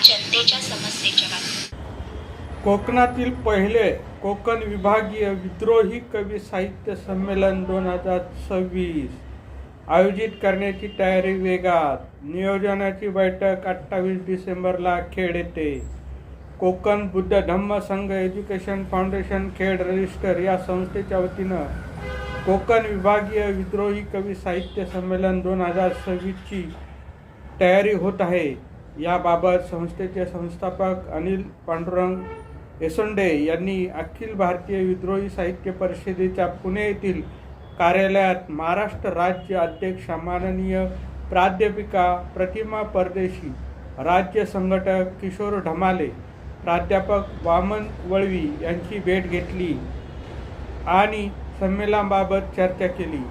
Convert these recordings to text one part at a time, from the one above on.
जनतेच्या समस्येच्या बातम्या. कोकणातील पहिले कोकण विभागीय विद्रोही कवी साहित्य संमेलन 2026 आयोजित करण्याची तयारी वेगात. नियोजनाची बैठक 28 डिसेंबरला खेड येथे. कोकण बुद्ध धम्म संघ एज्युकेशन फाउंडेशन खेड रजिस्टर या संस्थेच्या वतीनं कोकण विभागीय विद्रोही कवी साहित्य संमेलन 2026ची तयारी होत आहे. याबाबत संस्थेचे संस्थापक अनिल पांडुरंग एसोंडे यांनी अखिल भारतीय विद्रोही साहित्य परिषदेच्या पुणे येथील कार्यालयात महाराष्ट्र राज्य अध्यक्ष माननीय प्राध्यापिका प्रतिमा परदेशी, राज्य संघटक किशोर ढमाले, प्राध्यापक वामन वळवी यांची भेट घेतली आणि संमेलनाबाबत चर्चा केली.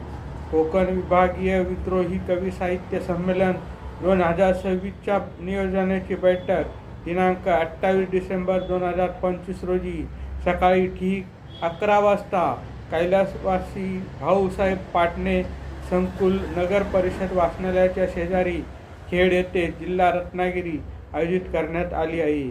कोकण विभागीय विद्रोही कवी साहित्य संमेलन 2026च्या नियोजनाची बैठक दिनांक 28 डिसेंबर 2025 रोजी सकाळी ठीक 11 वाजता कैलासवासी भाऊसाहेब पाटणे संकुल नगर परिषद वाचनालयाच्या शेजारी खेड येथे जिल्हा रत्नागिरी आयोजित करण्यात आली आहे.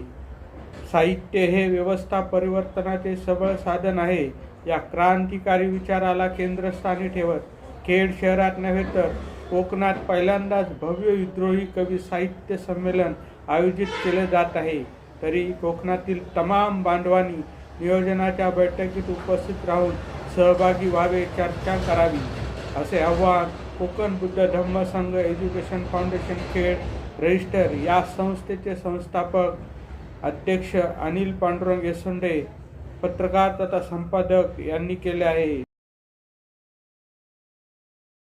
साहित्य हे व्यवस्था परिवर्तनाचे सबळ साधन आहे. या क्रांतिकारी विचाराला केंद्रस्थानी ठेवत खेड शहरात नव्हे तर कोकणात पहिल्यांदाच भव्य विद्रोही कवी साहित्य संमेलन आयोजित केले जात आहे. तरी कोकणातील तमाम बांधवांनी नियोजनाच्या बैठकीत उपस्थित राहून सहभागी व्हावे, चर्चा करावी, असे आवाहन कोकण बुद्ध धम्म संघ एज्युकेशन फाउंडेशन खेड रजिस्टर या संस्थेचे संस्थापक अध्यक्ष अनिल पांडुरंग एसोंडे, पत्रकार तथा संपादक यांनी केले आहे.